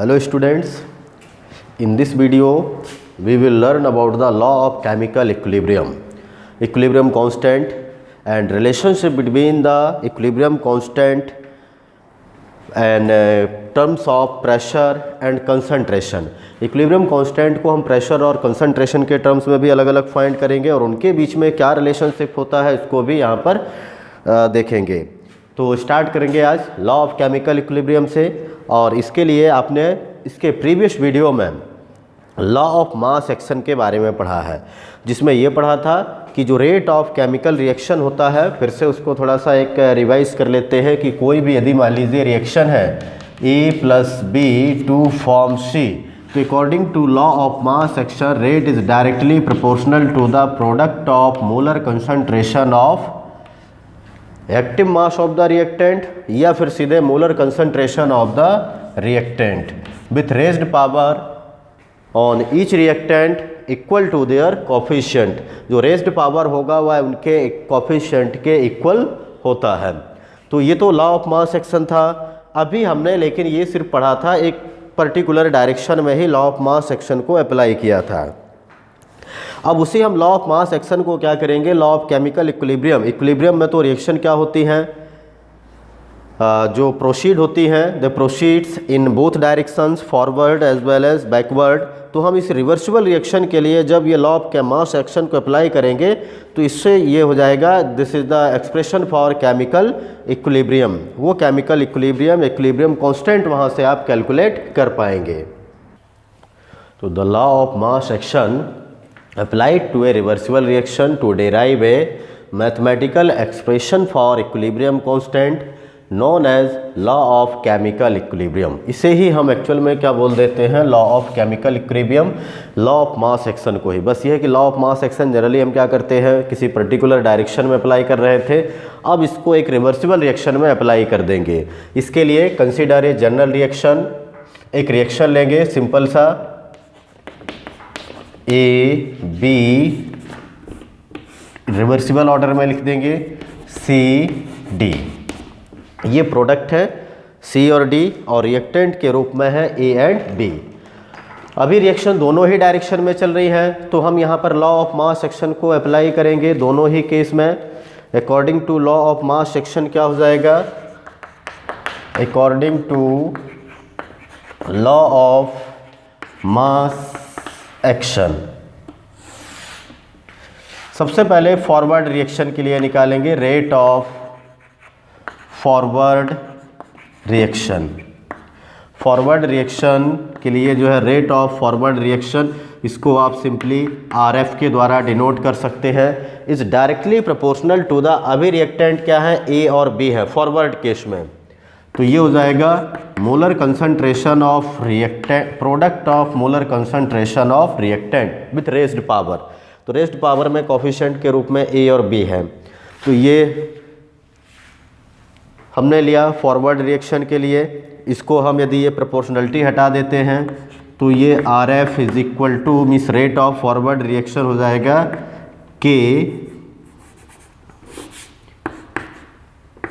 Hello students, in this video we will learn about the law of chemical equilibrium, equilibrium constant and relationship between the equilibrium constant and terms of pressure and concentration. Equilibrium constant को हम pressure और concentration के terms में भी अलग अलग find करेंगे और उनके बीच में क्या रिलेशनशिप होता है इसको भी यहाँ पर देखेंगे। तो स्टार्ट करेंगे आज लॉ ऑफ केमिकल इक्विलिब्रियम से। और इसके लिए आपने इसके प्रीवियस वीडियो में लॉ ऑफ मास एक्शन के बारे में पढ़ा है, जिसमें ये पढ़ा था कि जो रेट ऑफ केमिकल रिएक्शन होता है, फिर से उसको थोड़ा सा एक रिवाइज कर लेते हैं कि कोई भी यदि मान लीजिए रिएक्शन है A + B to form C, तो according to law of mass action rate is directly proportional to the product of molar concentration of active mass of the reactant या फिर सीधे molar concentration of the reactant with raised power on each reactant equal to their coefficient. जो raised power होगा वह उनके coefficient के equal होता है। तो ये तो लॉ ऑफ मास एक्शन था। अभी हमने लेकिन ये सिर्फ पढ़ा था, एक पर्टिकुलर डायरेक्शन में ही लॉ ऑफ मास एक्शन को अप्लाई किया था। अब उसी हम लॉ ऑफ मास एक्शन को क्या करेंगे, law of chemical equilibrium. Equilibrium में तो रिएक्शन क्या होती हैं, जो प्रोसीड होती हैं, the proceeds in both directions forward as well as backward. तो हम इस रिवर्सिबल रिएक्शन के लिए जब ये लॉ ऑफ मास एक्शन को अप्लाई करेंगे तो इससे ये हो जाएगा, this is the expression for chemical equilibrium. वो केमिकल इक्विलिब्रियम, इक्विलिब्रियम कांस्टेंट वहाँ से आप कैलकुलेट कर पाएंगे। तो the law of mass action applied to a reversible reaction to derive a mathematical expression for equilibrium constant known as law of chemical equilibrium। इसे ही हम actual में क्या बोल देते हैं, law of chemical equilibrium, law of mass action को ही। बस ये है कि law of mass action generally हम क्या करते हैं, किसी पर्टिकुलर डायरेक्शन में अप्लाई कर रहे थे, अब इसको एक रिवर्सिबल रिएक्शन में अप्लाई कर देंगे। इसके लिए कंसिडर ए जनरल रिएक्शन, एक रिएक्शन लेंगे सिंपल सा ए बी, रिवर्सिबल ऑर्डर में लिख देंगे सी डी। ये प्रोडक्ट है सी और डी और रिएक्टेंट के रूप में है ए एंड बी। अभी रिएक्शन दोनों ही डायरेक्शन में चल रही है, तो हम यहाँ पर लॉ ऑफ मास एक्शन को अप्लाई करेंगे दोनों ही केस में। According to law of mass action क्या हो जाएगा, according to law of mass action सबसे पहले फॉरवर्ड रिएक्शन के लिए निकालेंगे rate of forward reaction. Forward reaction के लिए जो है रेट ऑफ फॉरवर्ड रिएक्शन, इसको आप सिंपली RF के द्वारा डिनोट कर सकते हैं, is directly proportional to the, अभी रिएक्टेंट क्या है A और B है फॉरवर्ड केस में, तो ये हो जाएगा molar concentration of reactant, product of molar concentration of reactant with raised power. तो रेज्ड पावर में कोफिशिएंट के रूप में A और B है। तो ये हमने लिया फॉरवर्ड रिएक्शन के लिए। इसको हम यदि ये प्रोपोर्शनलिटी हटा देते हैं तो ये RF is equal two means rate of forward reaction हो जाएगा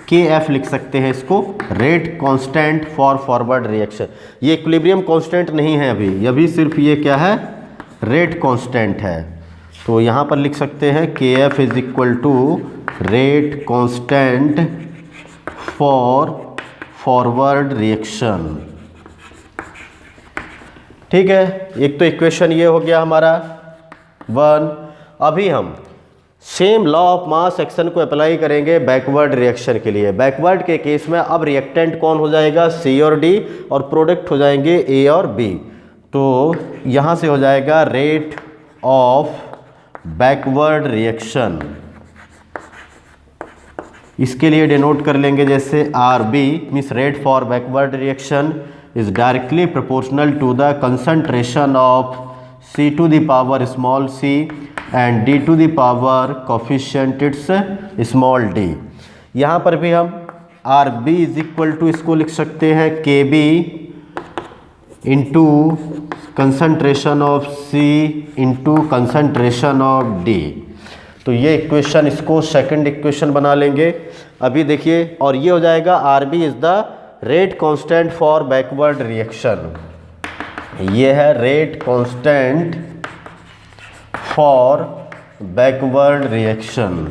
KF लिख सकते हैं इसको, rate constant for forward reaction. ये इक्विलिब्रियम कांस्टेंट नहीं है अभी सिर्फ ये क्या है, रेट कांस्टेंट है। तो यहाँ पर लिख सकते हैं KF is equal to rate constant for forward reaction. ठीक है, एक तो इक्वेशन ये हो गया हमारा 1। अभी हम same law of mass action को अप्लाई करेंगे बैकवर्ड रिएक्शन के लिए। बैकवर्ड के केस में अब रिएक्टेंट कौन हो जाएगा, C और D, और प्रोडक्ट हो जाएंगे A और B। तो यहाँ से हो जाएगा रेट ऑफ बैकवर्ड रिएक्शन। इसके लिए डिनोट कर लेंगे जैसे RB, means rate for backward reaction is directly proportional to the concentration of C to the power small c and D to the power coefficient it's small d। यहाँ पर भी हम RB is equal to इसको लिख सकते हैं KB into concentration of C into concentration of D। तो ये इक्वेशन, इसको सेकंड इक्वेशन बना लेंगे। अभी देखिए, और ये हो जाएगा RB is the rate constant for backward reaction. ये है rate constant for backward reaction.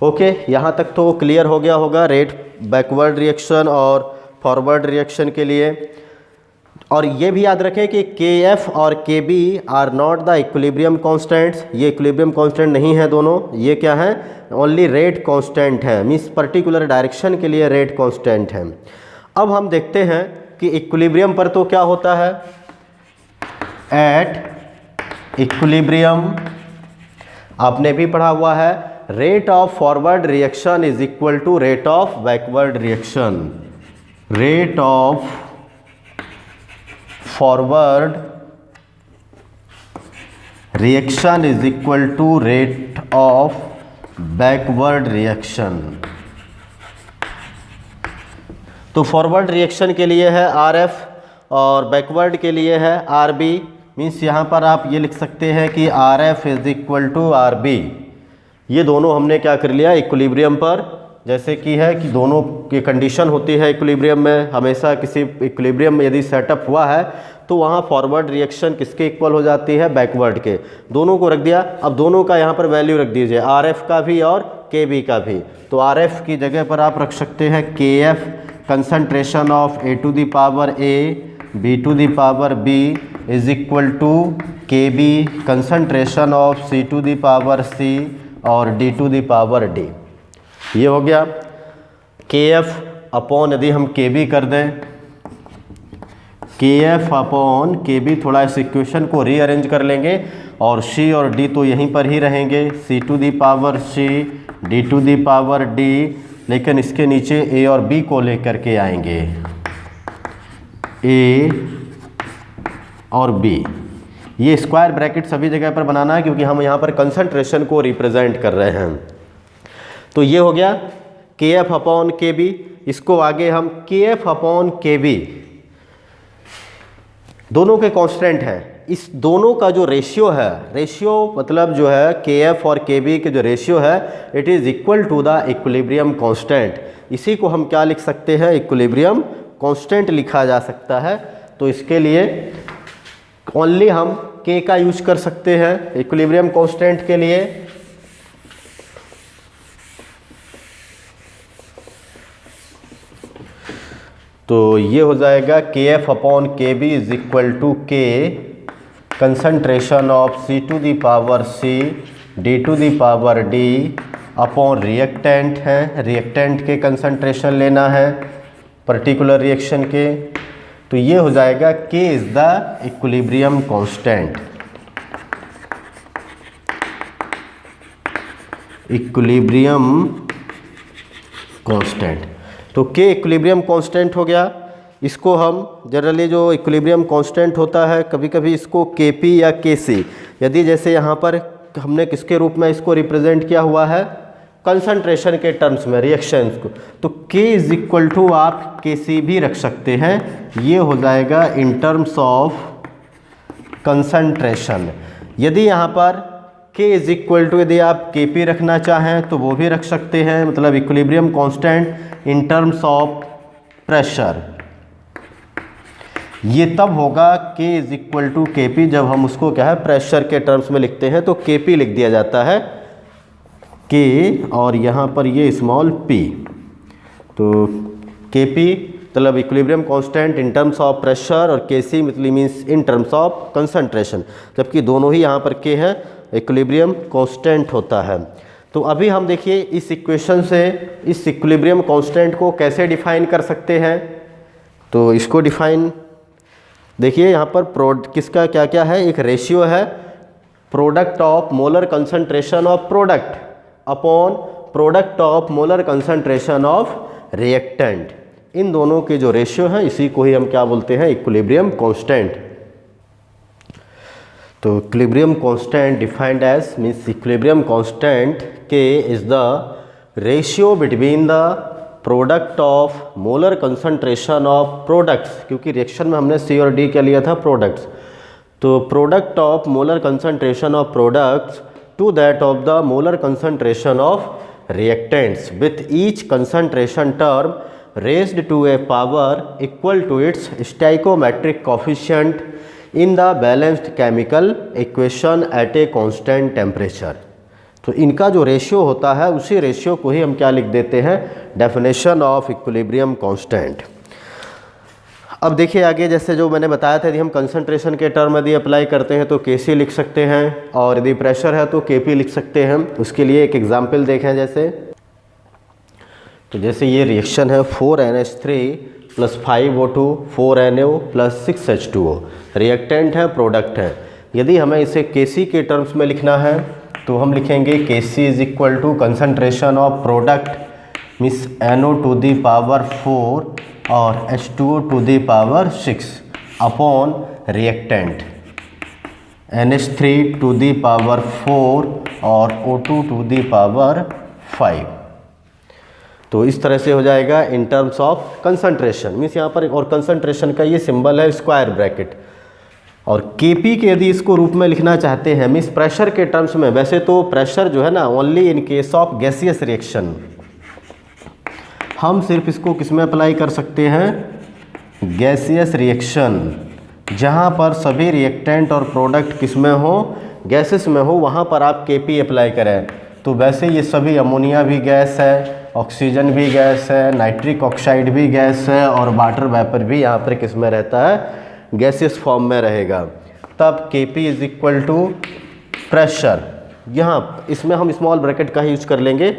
Okay, यहाँ तक तो क्लियर हो गया होगा रेट बैकवर्ड रिएक्शन और फॉरवर्ड रिएक्शन के लिए। और ये भी याद रखें कि Kf और Kb are not the equilibrium constants. ये इक्विलिब्रियम कांस्टेंट नहीं है दोनों, ये क्या है, ओनली रेट कांस्टेंट है, मीन्स पर्टिकुलर डायरेक्शन के लिए रेट कांस्टेंट है। अब हम देखते हैं कि इक्विलिब्रियम पर तो क्या होता है, एट इक्विलिब्रियम आपने भी पढ़ा हुआ है, rate of forward reaction is equal to rate of backward reaction. Rate of forward reaction is equal to rate of backward reaction. तो फॉरवर्ड रिएक्शन के लिए है RF और बैकवर्ड के लिए है RB। मीन्स यहाँ पर आप ये लिख सकते हैं कि RF is equal to RB। ये दोनों हमने क्या कर लिया इक्विलिब्रियम पर, जैसे कि है कि दोनों की कंडीशन होती है इक्विलिब्रियम में, हमेशा किसी इक्विलिब्रियम में यदि सेटअप हुआ है तो वहाँ फॉरवर्ड रिएक्शन किसके इक्वल हो जाती है, बैकवर्ड के। दोनों को रख दिया, अब दोनों का यहाँ पर वैल्यू रख दीजिए, RF का भी और KB का भी। तो RF की जगह पर आप रख सकते हैं KF concentration of A to the power A B to the power B is equal to KB concentration of C to the power C और D to the power D। ये हो गया KF अपॉन, यदि हम KB कर दें, KF upon KB, थोड़ा इस इक्वेशन को रीअरेंज कर लेंगे और C और D तो यहीं पर ही रहेंगे, C to the power C D to the power D, लेकिन इसके नीचे A और B को लेकर के आएंगे, A और B। ये स्क्वायर ब्रैकेट सभी जगह पर बनाना है क्योंकि हम यहाँ पर कंसंट्रेशन को रिप्रेजेंट कर रहे हैं। तो ये हो गया KF अपॉन KB। इसको आगे हम KF अपॉन KB, दोनों के कांस्टेंट हैं, इस दोनों का जो रेशियो है, रेशियो मतलब जो है KF और KB के जो रेशियो है, it is equal to the equilibrium constant. इसी को हम क्या लिख सकते हैं, इक्विलिब्रियम कांस्टेंट लिखा जा सकता है। तो इसके लिए ओनली हम K का यूज कर सकते हैं इक्विलिब्रियम कांस्टेंट के लिए। तो ये हो जाएगा KF upon KB is equal to K concentration of C to the power C D to the power D upon reactant है, रिएक्टेंट के कंसंट्रेशन लेना है पर्टिकुलर रिएक्शन के। तो ये हो जाएगा K is the equilibrium constant. Equilibrium constant, तो K इक्विलिब्रियम कांस्टेंट हो गया। इसको हम जनरली जो इक्विलिब्रियम कांस्टेंट होता है, कभी कभी इसको KP या KC, यदि जैसे यहाँ पर हमने किसके रूप में इसको रिप्रेजेंट किया हुआ है, कंसंट्रेशन के टर्म्स में रिएक्शंस को, तो K इज इक्वल टू आप KC भी रख सकते हैं। ये हो जाएगा इन टर्म्स ऑफ कंसंट्रेशन। यदि यहाँ पर K इज इक्वल टू, यदि आप KP रखना चाहें तो वो भी रख सकते हैं, मतलब equilibrium constant in terms of pressure. ये तब होगा K is equal to KP जब हम उसको क्या है प्रेशर के टर्म्स में लिखते हैं, तो KP लिख दिया जाता है, K और यहाँ पर ये स्मॉल p। तो KP मतलब equilibrium constant in terms of pressure और KC मतलब means in terms of concentration, जबकि दोनों ही यहाँ पर K है, इक्विलिब्रियम कांस्टेंट होता है। तो अभी हम देखिए इस इक्वेशन से इस इक्विलिब्रियम कांस्टेंट को कैसे डिफाइन कर सकते हैं। तो इसको डिफाइन देखिए, यहाँ पर किसका क्या क्या है, एक रेशियो है product of molar concentration of product upon product of molar concentration of reactant. इन दोनों के जो रेशियो है इसी को ही हम क्या बोलते हैं, इक्विलिब्रियम कांस्टेंट। तो equilibrium constant defined as means equilibrium constant K is the ratio between the product of molar concentration of products, क्योंकि रिएक्शन में हमने C और D क्या लिया था, प्रोडक्ट्स। तो product of molar concentration of products to that of the molar concentration of reactants with each concentration term raised to a power equal to its stoichiometric coefficient in the balanced chemical equation at a constant temperature। तो इनका जो ratio होता है उसी ratio को ही हम क्या लिख देते हैं, डेफिनेशन ऑफ इक्विलिब्रियम कांस्टेंट। अब देखिए आगे, जैसे जो मैंने बताया था, यदि हम कंसंट्रेशन के टर्म यदि अप्लाई करते हैं तो Kc लिख सकते हैं, और यदि प्रेशर है तो Kp लिख सकते हैं। उसके लिए एक एग्जांपल देखें, जैसे ये रिएक्शन है 4NH3 + 5O2 4NO + 6H2O, reactant है, प्रोडक्ट है। यदि हमें इसे Kc के टर्म्स में लिखना है तो हम लिखेंगे Kc = concentration of product means NO⁴ और H2O⁴ अपॉन रिएक्टेंट NH3⁴ और O2⁵। तो इस तरह से हो जाएगा इन टर्म्स ऑफ कंसंट्रेशन, मीन्स यहाँ पर, और कंसंट्रेशन का ये सिंबल है स्क्वायर ब्रैकेट। और Kp के यदि इसको रूप में लिखना चाहते हैं मीन्स प्रेशर के टर्म्स में, वैसे तो प्रेशर जो है ना only in case of gaseous reaction, हम सिर्फ इसको किस में अप्लाई कर सकते हैं, गैसियस रिएक्शन, जहाँ पर सभी रिएक्टेंट और प्रोडक्ट किस में हो, गैसेस में हो, वहाँ पर आप Kp अप्लाई करें। तो वैसे ये सभी, अमोनिया भी गैस है, ऑक्सीजन भी गैस है, नाइट्रिक ऑक्साइड भी गैस है, और वाटर वेपर भी यहाँ पर किस में रहता है, गैसियस फॉर्म में रहेगा। तब Kp = प्रेशर, यहाँ इसमें हम स्मॉल ब्रैकेट का ही यूज कर लेंगे,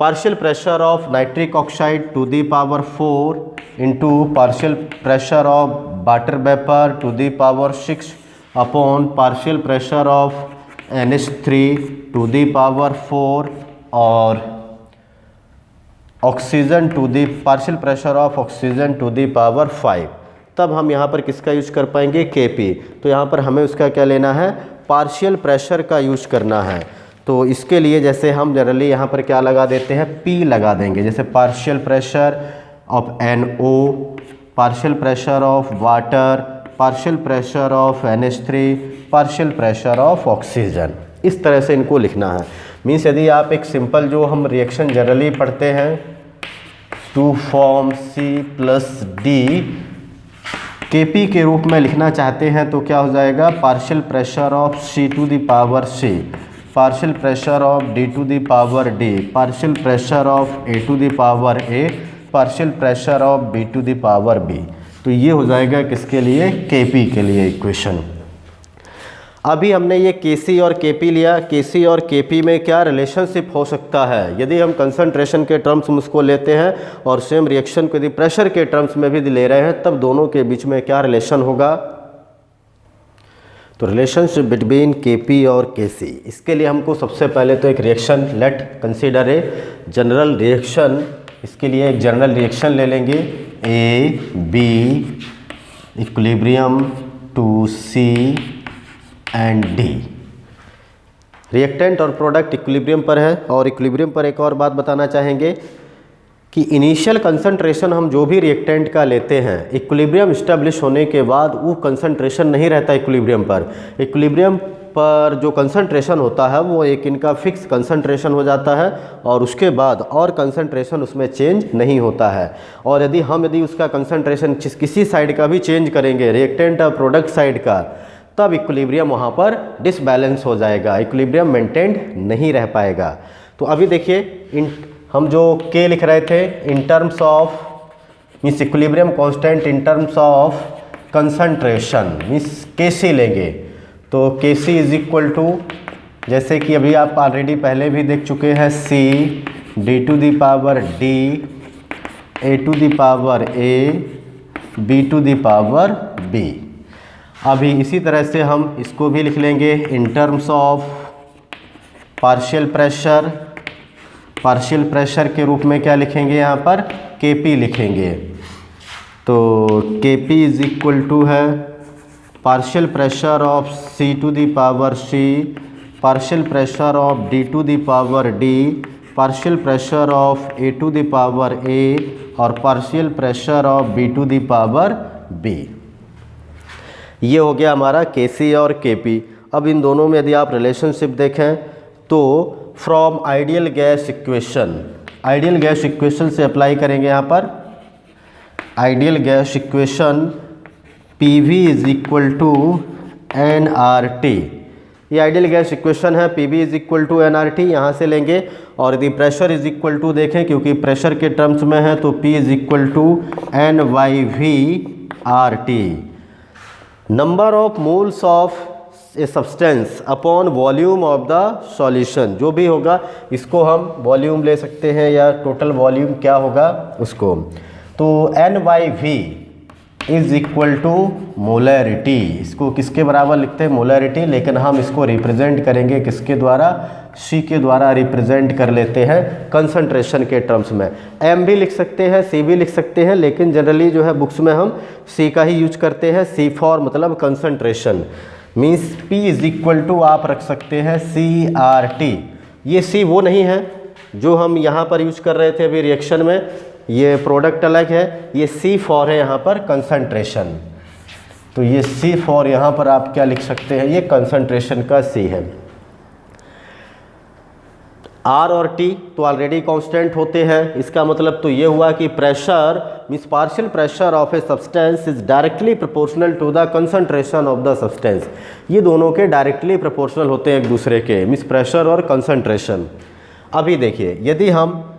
partial pressure of nitric oxide ⁴ into partial pressure of water vapour ⁴ upon partial pressure of NH3⁴ और oxygen partial pressure of oxygen ⁵। तब हम यहाँ पर किसका यूज कर पाएंगे, Kp। तो यहाँ पर हमें उसका क्या लेना है, पार्शियल प्रेशर का यूज करना है। तो इसके लिए जैसे हम जनरली यहाँ पर क्या लगा देते हैं, P लगा देंगे, जैसे partial pressure of NO, partial pressure of water, partial pressure of NH3, partial pressure of oxygen. इस तरह से इनको लिखना है। मीन्स यदि आप एक सिंपल जो हम रिएक्शन जनरली पढ़ते हैं, 2 फॉर्म C + D Kp के रूप में लिखना चाहते हैं तो क्या हो जाएगा, partial pressure of C⁴, partial pressure of D⁴, partial pressure of A⁴, partial pressure of B⁴. तो ये हो जाएगा किसके लिए, Kp के लिए इक्वेशन। अभी हमने ये Kc और Kp लिया। Kc और Kp में क्या रिलेशनशिप हो सकता है, यदि हम कंसंट्रेशन के टर्म्स में उसको लेते हैं और सेम रिएक्शन को यदि प्रेशर के टर्म्स में भी ले रहे हैं, तब दोनों के बीच में क्या रिलेशन होगा। तो रिलेशनशिप बिटवीन Kp और Kc, इसके लिए हमको सबसे पहले तो एक reaction, let consider a general reaction. इसके लिए एक जनरल रिएक्शन ले लेंगे, A B equilibrium to C and D। Reactant और प्रोडक्ट इक्विलिब्रियम पर है। और इक्विलिब्रियम पर एक और बात बताना चाहेंगे कि इनिशियल कंसंट्रेशन हम जो भी रिएक्टेंट का लेते हैं, इक्विलिब्रियम इस्टेब्लिश होने के बाद वो कंसंट्रेशन नहीं रहता इक्विलिब्रियम पर। इक्विलिब्रियम पर जो कंसंट्रेशन होता है वो एक इनका फिक्स कंसंट्रेशन हो जाता है और उसके बाद और कंसंट्रेशन उसमें चेंज नहीं होता है। और यदि उसका कंसंट्रेशन किसी साइड का भी चेंज करेंगे, रिएक्टेंट और प्रोडक्ट साइड का, तब इक्विलिब्रियम वहाँ पर डिसबैलेंस हो जाएगा, इक्विलिब्रियम मेंटेन नहीं रह पाएगा। तो अभी देखिए हम जो K लिख रहे थे इन terms of means equilibrium constant in terms of concentration means Kc लेंगे। तो Kc = जैसे कि अभी आप ऑलरेडी पहले भी देख चुके हैं, C D⁴ A⁴ B। अभी इसी तरह से हम इसको भी लिख लेंगे इन टर्म्स ऑफ पार्शियल प्रेशर के रूप में क्या लिखेंगे, यहाँ पर Kp लिखेंगे। तो Kp = है partial pressure of C⁴, partial pressure of D⁴, partial pressure of A⁴ और पार्शियल प्रेशर ऑफ B⁴. ये हो गया हमारा Kc और Kp। अब इन दोनों में यदि आप रिलेशनशिप देखें तो फ्रॉम आइडियल गैस इक्वेशन से अप्लाई करेंगे यहाँ पर ideal gas equation PV is equal to nRT। ये आइडियल गैस इक्वेशन है, PV is equal to nRT यहाँ से लेंगे। और यदि प्रेशर इज इक्वल टू देखें, क्योंकि प्रेशर के टर्म्स में है, तो P is equal to NYV/RT। Number of moles of a substance upon volume of the solution, जो भी होगा इसको हम वॉल्यूम ले सकते हैं या टोटल वॉल्यूम क्या होगा उसको। तो NYV is equal to molarity, इसको किसके बराबर लिखते हैं, मोलैरिटी, लेकिन हम इसको रिप्रेजेंट करेंगे किसके द्वारा, C के द्वारा रिप्रेजेंट कर लेते हैं कंसंट्रेशन के टर्म्स में। M भी लिख सकते हैं, C भी लिख सकते हैं, लेकिन जनरली जो है बुक्स में हम C का ही यूज करते हैं। C फॉर मतलब concentration, means P is equal to आप रख सकते हैं CRT। ये C वो नहीं है जो हम यहाँ पर यूज कर रहे थे अभी रिएक्शन में, ये प्रोडक्ट अलग है। ये C फॉर है यहाँ पर कंसंट्रेशन, तो ये C फॉर यहाँ पर आप क्या लिख सकते हैं, ये कंसंट्रेशन का C है। R और T तो ऑलरेडी कांस्टेंट होते हैं, इसका मतलब तो ये हुआ कि pressure means partial pressure of a substance is directly proportional to the concentration of the substance. ये दोनों के डायरेक्टली प्रोपोर्शनल होते हैं एक दूसरे के, मीन्स प्रेशर और कंसंट्रेशन। अभी देखिए, यदि हम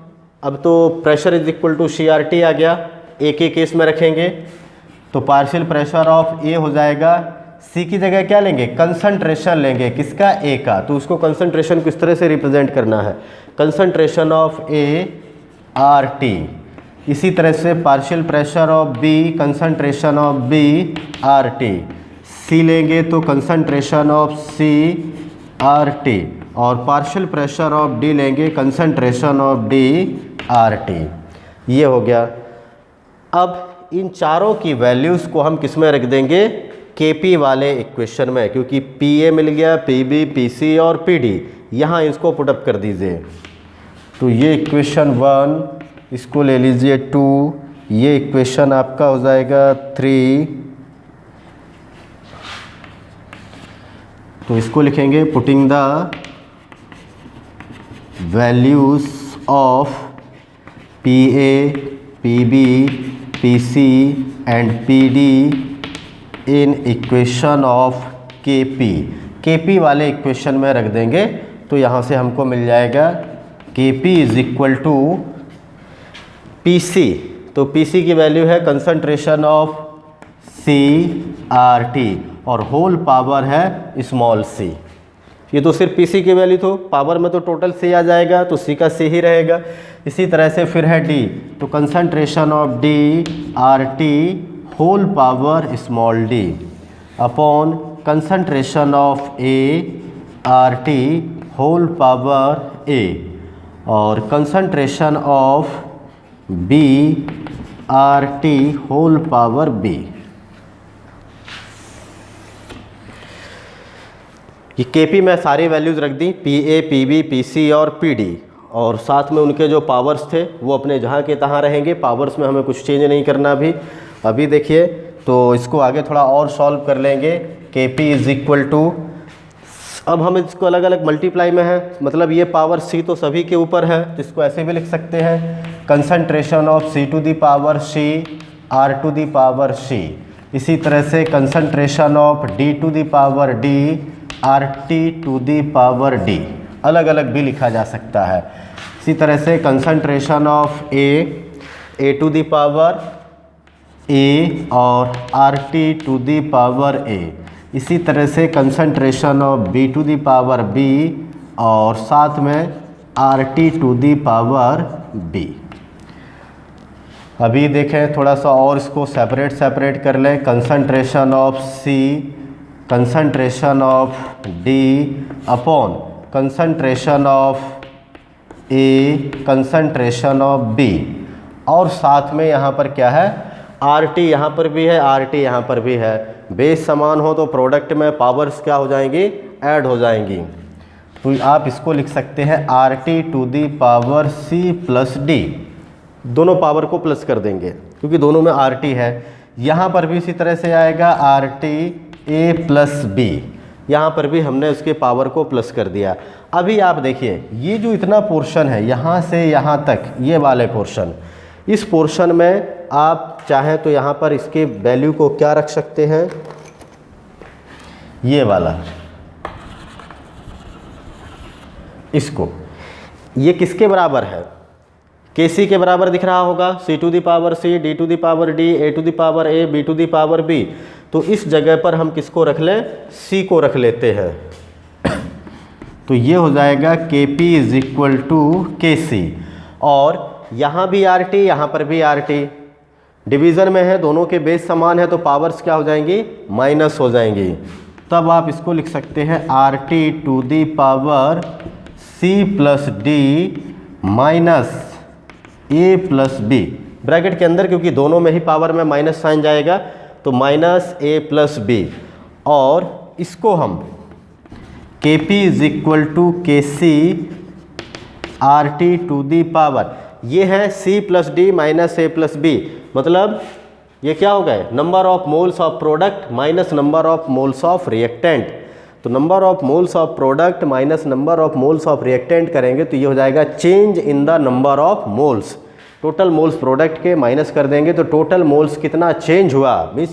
अब तो pressure is equal to CRT आ गया, एक ही केस में रखेंगे तो पार्शियल प्रेशर ऑफ A हो जाएगा, C की जगह क्या लेंगे, कंसंट्रेशन लेंगे, किसका, A का। तो उसको कंसंट्रेशन किस तरह से रिप्रेजेंट करना है, कंसंट्रेशन ऑफ ART। इसी तरह से partial pressure of B, concentration of BRT। C लेंगे तो कंसंट्रेशन ऑफ CRT, और पार्शियल प्रेशर ऑफ D लेंगे कंसंट्रेशन ऑफ DRT। ये हो गया। अब इन चारों की वैल्यूज़ को हम किस में रख देंगे, KP वाले इक्वेशन में, क्योंकि PA मिल गया, PB, PC और PD, यहाँ इसको पुटअप कर दीजिए। तो ये इक्वेशन 1, इसको ले लीजिए 2, ये इक्वेशन आपका हो जाएगा 3, तो इसको लिखेंगे putting the values of PA, PB, PC and PD in equation of KP वाले इक्वेशन में रख देंगे। तो यहाँ से हमको मिल जाएगा KP is equal to PC। तो PC की वैल्यू है कंसंट्रेशन ऑफ CRT और होल पावर है स्मॉल c। ये तो सिर्फ PC की वैल्यू, तो पावर में तो टोटल C आ जाएगा, तो C का C ही रहेगा। इसी तरह से फिर है D, तो concentration of DRT whole power small d upon concentration of ART whole power A और concentration of BRT whole power B। ये KP में सारी वैल्यूज़ रख दी, PA, PB, PC और PD, और साथ में उनके जो पावर्स थे वो अपने जहाँ के तहाँ रहेंगे। पावर्स में हमें कुछ चेंज नहीं करना अभी देखिए, तो इसको आगे थोड़ा और सॉल्व कर लेंगे। KP इज इक्वल टू, अब हम इसको अलग अलग मल्टीप्लाई में है, मतलब ये पावर C तो सभी के ऊपर है, तो इसको ऐसे भी लिख सकते हैं concentration of C to the power C R to the power C। इसी तरह से concentration of D to the power D RT to the power D, अलग अलग भी लिखा जा सकता है। इसी तरह से concentration of A to the power A और RT to the power A। इसी तरह से concentration of B to the power B और साथ में RT to the power B। अभी देखें थोड़ा सा और इसको सेपरेट कर लें। Concentration of C, concentration of D upon concentration of A, concentration of B, और साथ में यहाँ पर क्या है, RT यहाँ पर भी है, RT यहाँ पर भी है। बेस समान हो तो प्रोडक्ट में पावर्स क्या हो जाएंगी, ऐड हो जाएंगी। तो आप इसको लिख सकते हैं RT to the power C plus D, दोनों पावर को प्लस कर देंगे क्योंकि दोनों में RT है। यहाँ पर भी इसी तरह से आएगा RT A प्लस B, यहाँ पर भी हमने उसके पावर को प्लस कर दिया। अभी आप देखिए ये जो इतना पोर्शन है यहाँ से यहाँ तक, ये वाले पोर्शन, इस पोर्शन में आप चाहें तो यहाँ पर इसके वैल्यू को क्या रख सकते हैं, ये वाला, इसको, ये किसके बराबर है, Kc के बराबर दिख रहा होगा, C to the power C, D to the power D, A to the power A, B to the power B। तो इस जगह पर हम किसको रख लें, C को रख लेते हैं। तो ये हो जाएगा Kp is equal to Kc, और यहाँ भी RT, यहाँ पर भी RT, डिवीज़न में है, दोनों के बेस समान है, तो पावर्स क्या हो जाएंगी, माइनस हो जाएंगी। तब आप इसको लिख सकते हैं RT to the power C plus D minus A plus B, bracket के अंदर, क्योंकि दोनों में ही पावर में माइनस साइन जाएगा, तो माइनस A प्लस B, और इसको हम Kp is equal to Kc RT to the power, ये है C plus D minus A plus B, मतलब ये क्या हो गए, number of moles of product minus number of moles of reactant. तो number of moles of product minus number of moles of reactant करेंगे तो ये हो जाएगा change in the number of moles. Total moles product के माइनस कर देंगे तो टोटल मोल्स कितना चेंज हुआ, मिस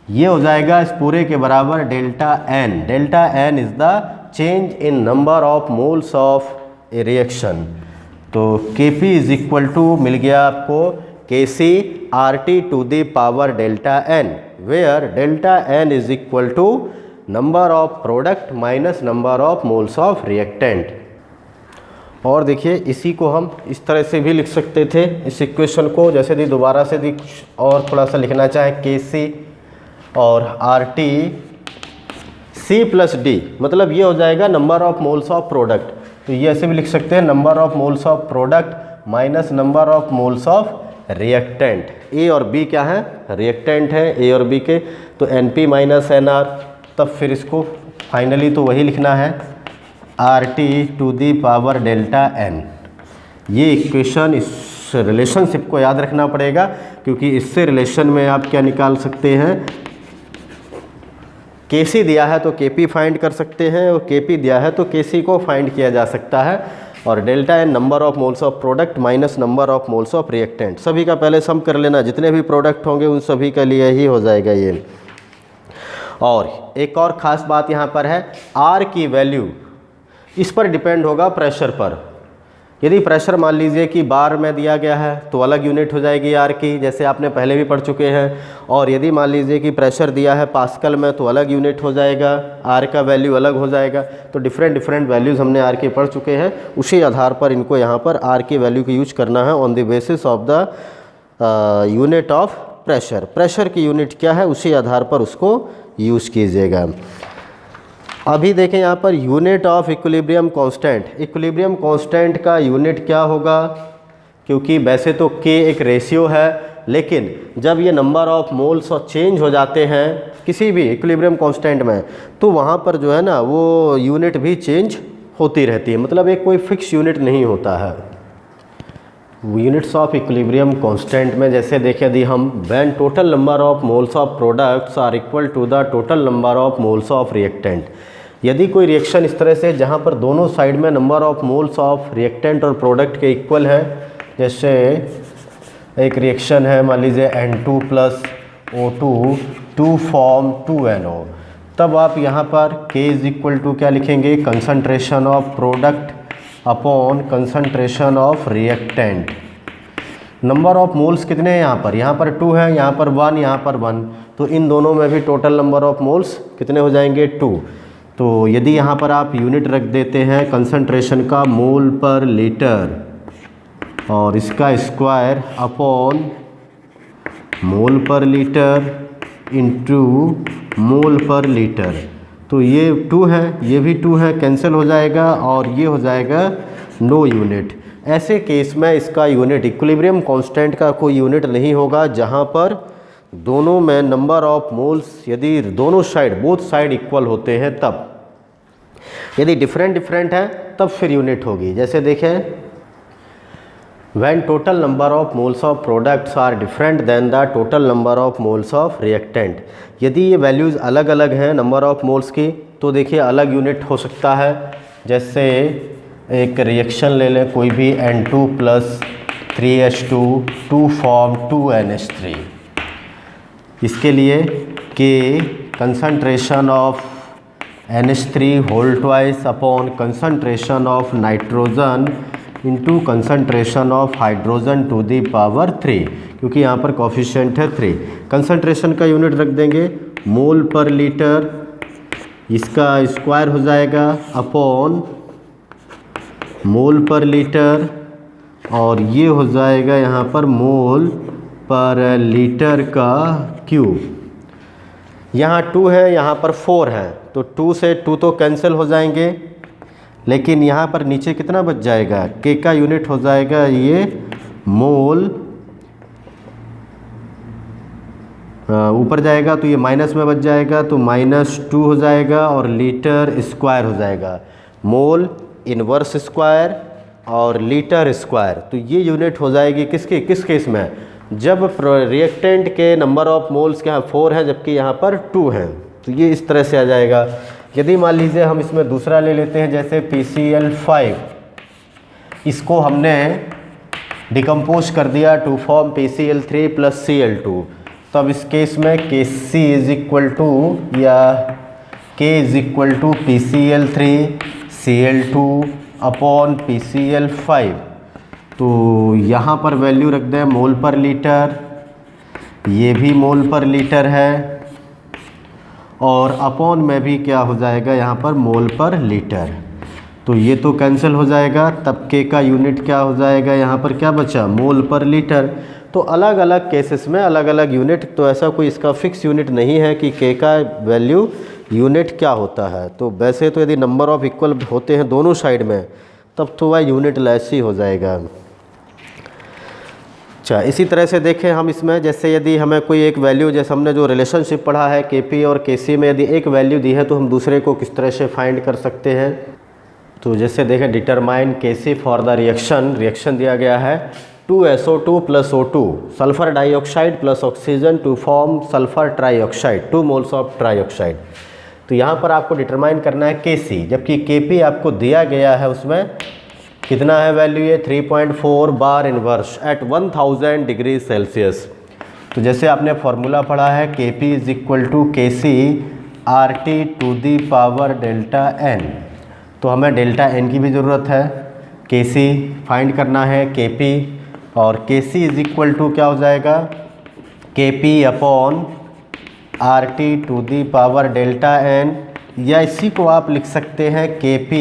ये हो जाएगा इस पूरे के बराबर delta n. Delta n is the change in number of moles of a reaction. तो Kp इज इक्वल टू मिल गया आपको Kc RT to the power delta n, where delta n is equal to number of product minus number of moles of reactant. और देखिए इसी को हम इस तरह से भी लिख सकते थे, इस इक्वेशन को, जैसे दी दोबारा से दी और थोड़ा सा लिखना चाहे, Kc और RT C प्लस D, मतलब ये हो जाएगा number of moles of product. तो ये ऐसे भी लिख सकते हैं number of moles of product minus number of moles of reactant. A और B क्या है, रिएक्टेंट है A और B के, तो NP माइनस NR, तब फिर इसको फाइनली तो वही लिखना है RT to the power delta n. ये इक्वेशन, इस रिलेशनशिप को याद रखना पड़ेगा, क्योंकि इससे रिलेशन में आप क्या निकाल सकते हैं, Kc दिया है तो Kp फाइंड कर सकते हैं, और Kp दिया है तो Kc को फाइंड किया जा सकता है, और delta n number of moles of product minus number of moles of reactant. सभी का पहले सम कर लेना, जितने भी प्रोडक्ट होंगे उन सभी के लिए ही हो जाएगा ये। और एक और ख़ास बात यहाँ पर है, R की वैल्यू इस पर डिपेंड होगा प्रेशर पर। यदि प्रेशर मान लीजिए कि बार में दिया गया है तो अलग यूनिट हो जाएगी R की, जैसे आपने पहले भी पढ़ चुके हैं, और यदि मान लीजिए कि प्रेशर दिया है पास्कल में तो अलग यूनिट हो जाएगा, R का वैल्यू अलग हो जाएगा। तो डिफरेंट वैल्यूज़ हमने R के पढ़ चुके हैं, उसी आधार पर इनको यहाँ पर R की वैल्यू को यूज करना है on the basis of the unit of pressure. Pressure की यूनिट क्या है उसी आधार पर उसको यूज़ कीजिएगा। अभी देखें यहाँ per unit of equilibrium constant. Equilibrium constant का यूनिट क्या होगा, क्योंकि वैसे तो K एक रेशियो है, लेकिन जब ये नंबर ऑफ मोल्स चेंज हो जाते हैं किसी भी इक्विलिब्रियम कांस्टेंट में, तो वहाँ पर जो है ना वो यूनिट भी चेंज होती रहती है, मतलब एक कोई फिक्स यूनिट नहीं होता है। यूनिट्स ऑफ इक्विलिब्रियम कांस्टेंट में जैसे देखें यदि हम, when total number of moles of products are equal to the total number of moles of reactant. यदि कोई रिएक्शन इस तरह से जहाँ पर दोनों साइड में number of moles of reactant और प्रोडक्ट के इक्वल है, जैसे एक रिएक्शन है मान लीजिए N2 plus O2 to form 2NO, तब आप यहाँ पर K इज इक्वल टू क्या लिखेंगे, concentration of product upon concentration of reactant. Number of moles कितने हैं यहाँ पर 2 है, यहाँ पर 1, यहाँ पर 1, तो इन दोनों में भी टोटल नंबर ऑफ मोल्स कितने हो जाएंगे 2। तो यदि यहाँ पर आप यूनिट रख देते हैं कंसंट्रेशन का मोल पर लीटर और इसका स्क्वायर अपॉन मोल पर लीटर इंटू मोल पर लीटर, तो ये 2 है, ये भी 2 है, कैंसिल हो जाएगा और ये हो जाएगा नो यूनिट। ऐसे केस में इसका यूनिट, इक्विलिब्रियम कांस्टेंट का कोई यूनिट नहीं होगा जहाँ पर दोनों में नंबर ऑफ मोल्स, यदि दोनों साइड बोथ साइड इक्वल होते हैं तब। यदि डिफरेंट है तब फिर यूनिट होगी। जैसे देखें, when total number of moles of products are different than the total number of moles of reactant। यदि ये वैल्यूज़ अलग अलग हैं नंबर ऑफ मोल्स की, तो देखिए अलग यूनिट हो सकता है। जैसे एक रिएक्शन ले लें कोई भी N2 plus 3H2 to form 2NH3। इसके लिए K concentration of NH3 whole twice upon concentration of nitrogen into concentration of hydrogen to the power 3, क्योंकि यहाँ पर कोफिशिएंट है 3। कंसंट्रेशन का यूनिट रख देंगे मोल पर लीटर, इसका स्क्वायर हो जाएगा अपॉन मोल पर लीटर, और ये हो जाएगा यहाँ पर मोल पर लीटर का क्यूब। यहाँ 2 है, यहाँ पर 4 है, तो 2 से 2 तो कैंसिल हो जाएंगे, लेकिन यहाँ पर नीचे कितना बच जाएगा, के का यूनिट हो जाएगा ये मोल, ऊपर जाएगा तो ये माइनस में बच जाएगा, तो -2 हो जाएगा और लीटर स्क्वायर हो जाएगा, मोल इनवर्स स्क्वायर और लीटर स्क्वायर। तो ये यूनिट हो जाएगी किस केस में, जब रिएक्टेंट के नंबर ऑफ मोल्स के यहाँ 4 है जबकि यहाँ पर 2 हैं, तो ये इस तरह से आ जाएगा। यदि मान लीजिए हम इसमें दूसरा ले लेते हैं जैसे PCl5, इसको हमने डिकम्पोज कर दिया टू फॉर्म PCl3 + Cl2, तो अब इस केस में Kc या K PCl3 Cl2 upon PCl5। तो यहाँ पर वैल्यू रख दें मोल पर लीटर, ये भी मोल पर लीटर है, और अपॉन में भी क्या हो जाएगा यहाँ पर मोल पर लीटर। तो ये तो कैंसिल हो जाएगा, तब के का यूनिट क्या हो जाएगा, यहाँ पर क्या बचा मोल पर लीटर। तो अलग अलग केसेस में अलग अलग यूनिट, तो ऐसा कोई इसका फिक्स यूनिट नहीं है कि के का वैल्यू यूनिट क्या होता है। तो वैसे तो यदि नंबर ऑफ इक्वल होते हैं दोनों साइड में तब तो वह यूनिट लेस ही हो जाएगा। अच्छा, इसी तरह से देखें हम इसमें, जैसे यदि हमें कोई एक वैल्यू, जैसे हमने जो रिलेशनशिप पढ़ा है Kp और Kc में, यदि एक वैल्यू दी है तो हम दूसरे को किस तरह से फाइंड कर सकते हैं। तो जैसे देखें determine Kc for the reaction दिया गया है 2SO2 + O2 sulphur dioxide plus oxygen to form sulphur trioxide 2 moles of trioxide. तो यहाँ पर आपको डिटरमाइन करना है Kc, जबकि Kp आपको दिया गया है, उसमें कितना है वैल्यू, ये 3.4 बार इनवर्स एट 1000 डिग्री सेल्सियस। तो जैसे आपने फॉर्मूला पढ़ा है Kp Kc RT to the power delta n, तो हमें डेल्टा n की भी ज़रूरत है। Kc फाइंड करना है Kp, और Kc क्या हो जाएगा Kp upon RT to the power delta n, या इसी को आप लिख सकते हैं Kp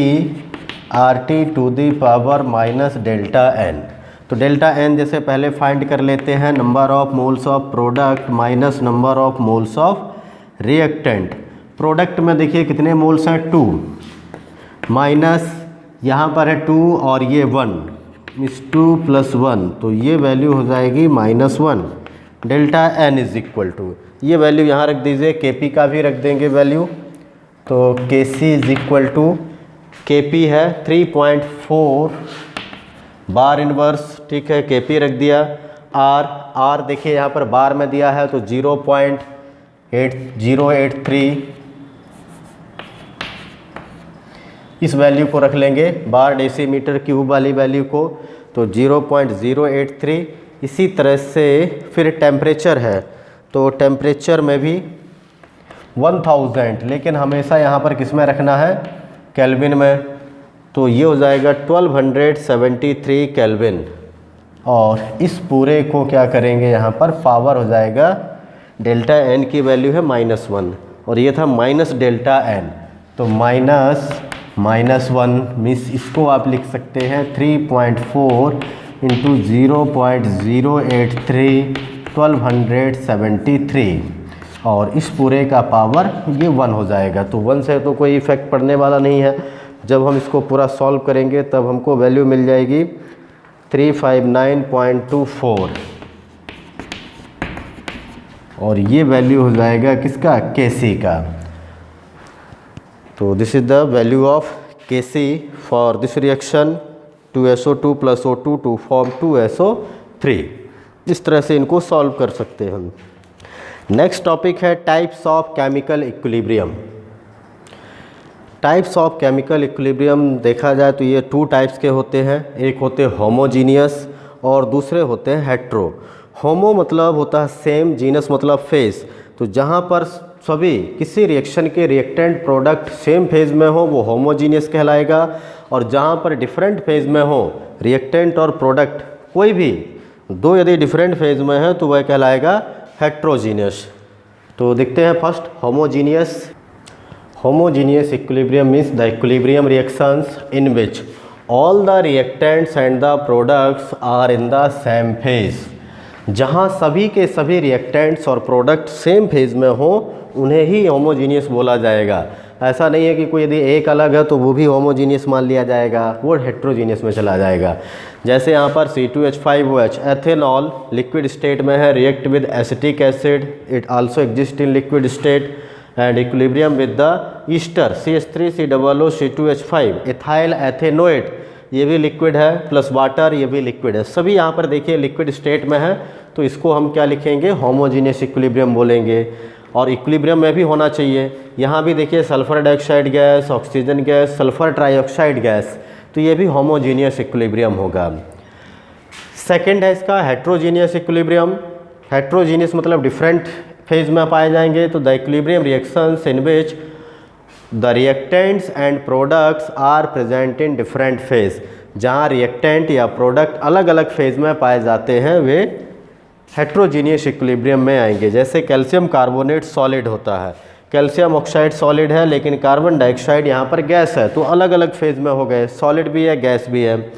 RT to the power minus delta n। तो डेल्टा n जैसे पहले फाइंड कर लेते हैं, number of moles of product minus number of moles of reactant. Product में देखिए कितने मोल्स हैं 2, माइनस यहाँ पर है 2 और ये 1, इस 2 + 1, तो ये वैल्यू हो जाएगी -1। डेल्टा n ये वैल्यू यहाँ रख दीजिए, Kp का भी रख देंगे वैल्यू। तो Kc Kp है 3.4 बार इनवर्स, ठीक है, Kp रख दिया। R देखिए यहाँ पर बार में दिया है तो 0.8083, इस वैल्यू को रख लेंगे बार डेसीमीटर क्यूब वाली वैल्यू को, तो 0.083। इसी तरह से फिर टेम्परेचर है, तो टेम्परेचर में भी 1000, लेकिन हमेशा यहाँ पर किस में रखना है, केल्विन में, तो ये हो जाएगा 1273 केल्विन। और इस पूरे को क्या करेंगे, यहाँ पर पावर हो जाएगा, डेल्टा n की वैल्यू है -1 और ये था माइनस डेल्टा n, तो -1 मीन्स इसको आप लिख सकते हैं 3.4 × 0.083 1273, और इस पूरे का पावर ये 1 हो जाएगा। तो 1 से तो कोई इफेक्ट पड़ने वाला नहीं है। जब हम इसको पूरा सॉल्व करेंगे तब हमको वैल्यू मिल जाएगी 359.24, और ये वैल्यू हो जाएगा किसका, Kc का। तो this is the value of Kc for this reaction 2SO2 + O2 to form 2SO3। इस तरह से इनको सॉल्व कर सकते हैं हम। नेक्स्ट टॉपिक है types of chemical equilibrium. Types of chemical equilibrium देखा जाए तो ये 2 टाइप्स के होते हैं, एक होते होमोजीनियस और दूसरे होते हैं हेट्रो। होमो मतलब होता है सेम, जीनस मतलब फेज। तो जहाँ पर सभी किसी रिएक्शन के रिएक्टेंट प्रोडक्ट सेम फेज में हो वो होमोजीनियस कहलाएगा, और जहाँ पर डिफरेंट फेज में हो रिएक्टेंट और प्रोडक्ट कोई भी दो यदि डिफरेंट फेज में है तो वह कहलाएगा हेट्रोजीनियस। तो देखते हैं first homogeneous. Homogeneous equilibrium means the equilibrium reactions in which all the reactants and the products are in the same phase. जहाँ सभी के सभी रिएक्टेंट्स और प्रोडक्ट सेम फेज में हो उन्हें ही होमोजीनियस बोला जाएगा। ऐसा नहीं है कि कोई यदि एक अलग है तो वो भी होमोजीनियस मान लिया जाएगा, वो हेट्रोजीनियस में चला जाएगा। जैसे यहाँ पर C2H5OH एथेनॉल लिक्विड स्टेट में है, react with acetic acid, it also exist in liquid state and equilibrium with the Easter CH3COOC2H5 ethyl ethanoate, ये भी लिक्विड है, प्लस वाटर ये भी लिक्विड है। सभी यहाँ पर देखिए लिक्विड स्टेट में है, तो इसको हम क्या लिखेंगे, होमोजीनियस इक्विलिब्रियम बोलेंगे। और इक्विलिब्रियम में भी होना चाहिए। यहाँ भी देखिए sulphur dioxide gas, oxygen gas, sulphur trioxide gas, तो ये भी होमोजीनियस इक्विलिब्रियम होगा। सेकंड है इसका हेट्रोजीनियस इक्विलिब्रियम। हेट्रोजीनियस मतलब डिफरेंट फेज में पाए जाएंगे। तो the equilibrium reactions in which the reactants and products are present in different phase, जहाँ रिएक्टेंट या प्रोडक्ट अलग अलग फेज में पाए जाते हैं वे हेट्रोजीनियस इक्विलिब्रियम में आएंगे। जैसे कैल्शियम कार्बोनेट सॉलिड होता है, कैल्शियम ऑक्साइड सॉलिड है लेकिन कार्बन डाइऑक्साइड यहाँ पर गैस है, तो अलग अलग फेज में हो गए, सॉलिड भी है गैस भी है।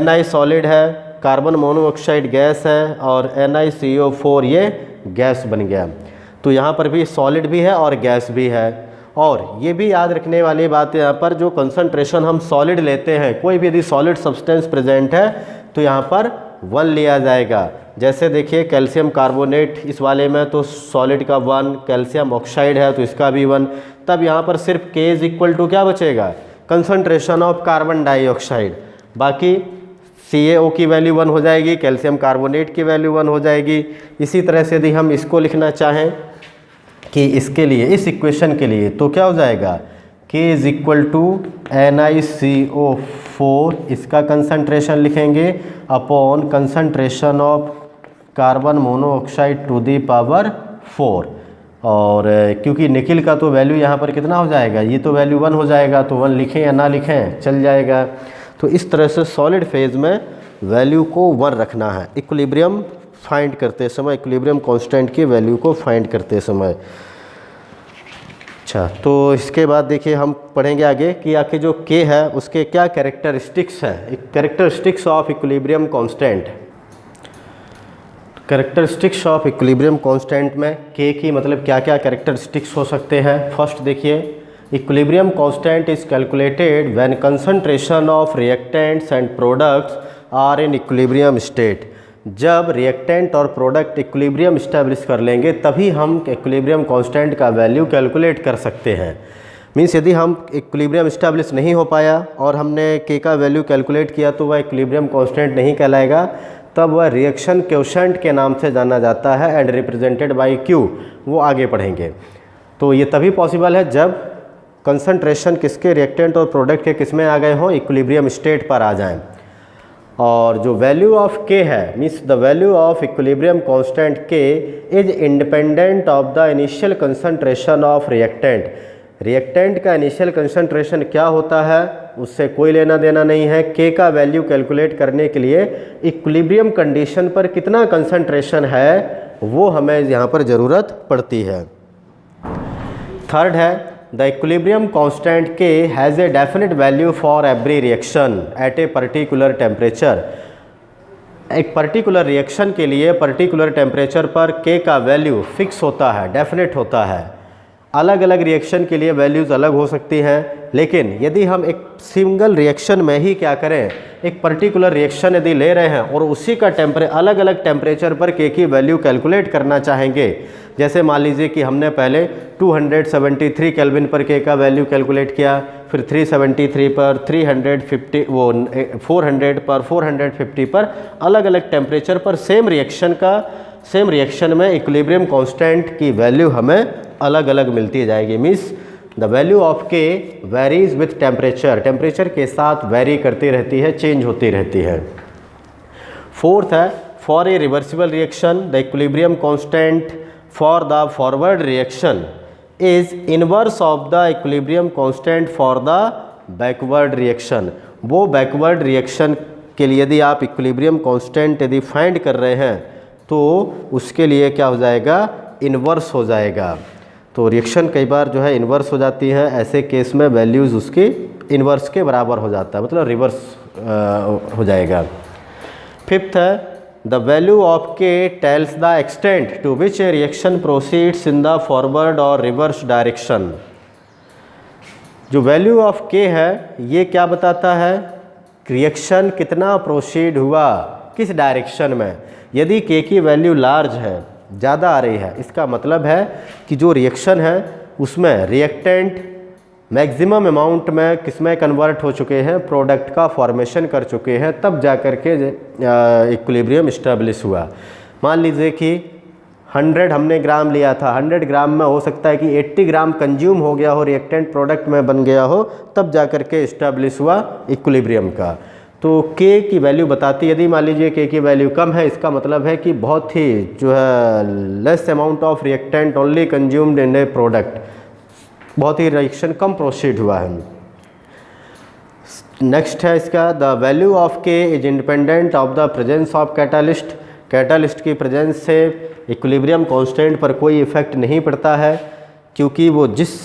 Na सॉलिड है, कार्बन मोनोऑक्साइड गैस है, और NiCO4 ये गैस बन गया। तो यहाँ पर भी सॉलिड भी है और गैस भी है। और ये भी याद रखने वाली बात है यहाँ पर, जो कंसंट्रेशन हम सॉलिड लेते हैं, कोई भी यदि सॉलिड सब्सटेंस प्रेजेंट है तो यहाँ पर 1 लिया जाएगा। जैसे देखिए कैल्शियम कार्बोनेट इस वाले में तो सॉलिड का 1, कैल्शियम ऑक्साइड है तो इसका भी 1। तब यहाँ पर सिर्फ K इज इक्वल टू क्या बचेगा, कंसंट्रेशन ऑफ कार्बन डाइऑक्साइड। बाकी CaO की वैल्यू 1 हो जाएगी, कैल्शियम कार्बोनेट की वैल्यू 1 हो जाएगी। इसी तरह से यदि हम इसको लिखना चाहें कि इसके लिए, इस इक्वेशन के लिए, तो क्या हो जाएगा, K is equal to NiCO4, इसका कंसंट्रेशन लिखेंगे, upon concentration of carbon monoxide to the power 4। और क्योंकि निकिल का तो वैल्यू यहाँ पर कितना हो जाएगा, ये तो वैल्यू 1 हो जाएगा, तो 1 लिखें या ना लिखें चल जाएगा। तो इस तरह से सॉलिड फेज में वैल्यू को 1 रखना है इक्विलिब्रियम फाइंड करते समय, इक्विलिब्रियम कांस्टेंट की वैल्यू को फाइंड करते समय। अच्छा, तो इसके बाद देखिए हम पढ़ेंगे आगे कि आखिर जो K है उसके क्या कैरेक्टरिस्टिक्स हैं, characteristics of equilibrium constant. Characteristics of equilibrium constant में K की मतलब क्या क्या कैरेक्टरिस्टिक्स हो सकते हैं। फर्स्ट देखिए, equilibrium constant is calculated when concentration of reactants and products are in equilibrium state. जब रिएक्टेंट और प्रोडक्ट इक्विलिब्रियम इस्टेब्लिश कर लेंगे तभी हम इक्विलिब्रियम कांस्टेंट का वैल्यू कैलकुलेट कर सकते हैं। मीन्स यदि हम इक्विलिब्रियम इस्टेब्लिश नहीं हो पाया और हमने K का वैल्यू कैलकुलेट किया तो वह इक्विलिब्रियम कांस्टेंट नहीं कहलाएगा, तब वह रिएक्शन क्वोशेंट के नाम से जाना जाता है एंड रिप्रेजेंटेड बाय Q, वो आगे पढ़ेंगे। तो ये तभी पॉसिबल है जब कंसंट्रेशन किसके, रिएक्टेंट और प्रोडक्ट के किस में आ गए हों, इक्विलिब्रियम स्टेट पर आ जाएं। और जो वैल्यू ऑफ K है, means the value of equilibrium constant K is independent of the initial concentration of reactant. Reactant का इनिशियल कंसंट्रेशन क्या होता है उससे कोई लेना देना नहीं है। K का वैल्यू कैलकुलेट करने के लिए इक्विलिब्रियम कंडीशन पर कितना कंसंट्रेशन है वो हमें यहाँ पर ज़रूरत पड़ती है। थर्ड है, the equilibrium constant K has a definite value for every reaction at a particular temperature. एक पर्टिकुलर रिएक्शन के लिए पर्टिकुलर टेम्परेचर पर K का वैल्यू फिक्स होता है, डेफिनेट होता है। अलग अलग रिएक्शन के लिए वैल्यूज़ अलग हो सकती हैं, लेकिन यदि हम एक सिंगल रिएक्शन में ही क्या करें, एक पर्टिकुलर रिएक्शन यदि ले रहे हैं और उसी का अलग अलग टेम्परेचर पर K की वैल्यू कैलकुलेट करना चाहेंगे, जैसे मान लीजिए कि हमने पहले 273 केल्विन पर K का वैल्यू कैलकुलेट किया, फिर 373 पर, 350 वो 400 पर, 450 पर, अलग अलग टेम्परेचर पर सेम रिएक्शन में इक्विलिब्रियम कांस्टेंट की वैल्यू हमें अलग अलग मिलती जाएगी। Means the value of K varies with temperature, temperature के साथ वेरी करती रहती है, चेंज होती रहती है। फोर्थ है for a reversible reaction the equilibrium constant for the forward reaction is inverse of the equilibrium constant for the backward reaction. वो बैकवर्ड रिएक्शन के लिए यदि आप इक्विलिब्रियम कांस्टेंट यदि फाइंड कर रहे हैं तो उसके लिए क्या हो जाएगा, इन्वर्स हो जाएगा। तो रिएक्शन कई बार जो है इन्वर्स हो जाती है, ऐसे केस में वैल्यूज़ उसकी इन्वर्स के बराबर हो जाता है, मतलब रिवर्स हो जाएगा। फिफ्थ है the value of K tells the extent to which a reaction proceeds in the forward और रिवर्स डायरेक्शन। जो वैल्यू ऑफ के है ये क्या बताता है, रिएक्शन कितना प्रोसीड हुआ किस डायरेक्शन में। यदि के की वैल्यू लार्ज है, ज़्यादा आ रही है, इसका मतलब है कि जो रिएक्शन है उसमें रिएक्टेंट मैक्सिमम अमाउंट में किसमें कन्वर्ट हो चुके हैं, प्रोडक्ट का फॉर्मेशन कर चुके हैं, तब जा कर के इक्विलिब्रियम इस्टेब्लिश हुआ। मान लीजिए कि 100 हमने ग्राम लिया था, 100 ग्राम में हो सकता है कि 80 ग्राम कंज्यूम हो गया हो, रिएक्टेंट प्रोडक्ट में बन गया हो, तब जा कर के इस्टेब्लिश हुआ इक्विलिब्रियम का। तो के की वैल्यू बताती है, यदि मान लीजिए के की वैल्यू कम है, इसका मतलब है कि बहुत ही जो है less amount of reactant only consumed in A product, बहुत ही रिएक्शन कम प्रोसीड हुआ है। नेक्स्ट है इसका द वैल्यू ऑफ के is independent of the presence of catalyst. Catalyst की प्रेजेंस से इक्विलिब्रियम कांस्टेंट पर कोई इफेक्ट नहीं पड़ता है, क्योंकि वो जिस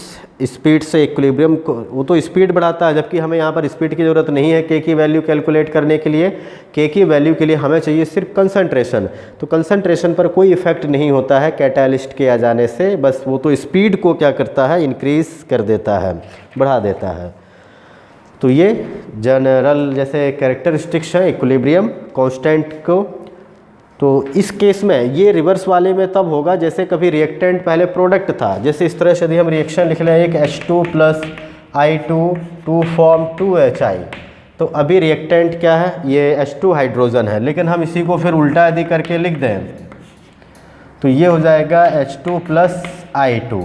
स्पीड से इक्विलिब्रियम को, वो तो स्पीड बढ़ाता है, जबकि हमें यहाँ पर स्पीड की ज़रूरत नहीं है के की वैल्यू कैलकुलेट करने के लिए। के की वैल्यू के लिए हमें चाहिए सिर्फ कंसंट्रेशन, तो कंसंट्रेशन पर कोई इफेक्ट नहीं होता है कैटालिस्ट के आ जाने से, बस वो तो स्पीड को क्या करता है, इंक्रीज कर देता है, बढ़ा देता है। तो ये जनरल जैसे कैरेक्टरिस्टिक्स है इक्विलिब्रियम कांस्टेंट को। तो इस केस में ये रिवर्स वाले में तब होगा जैसे कभी रिएक्टेंट पहले प्रोडक्ट था, जैसे इस तरह से यदि हम रिएक्शन लिख लें एक H2 + I2 to form 2HI, तो अभी रिएक्टेंट क्या है, ये H2 हाइड्रोजन है, लेकिन हम इसी को फिर उल्टा यदि करके लिख दें तो ये हो जाएगा H2 + I2।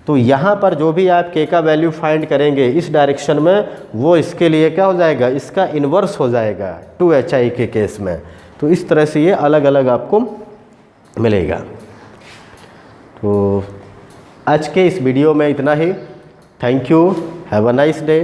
तो यहाँ पर जो भी आप के का वैल्यू फाइंड करेंगे इस डायरेक्शन में, वो इसके लिए क्या हो जाएगा, इसका इन्वर्स हो जाएगा 2HI के केस में। तो इस तरह से ये अलग अलग आपको मिलेगा। तो आज के इस वीडियो में इतना ही। Thank you, have a nice day.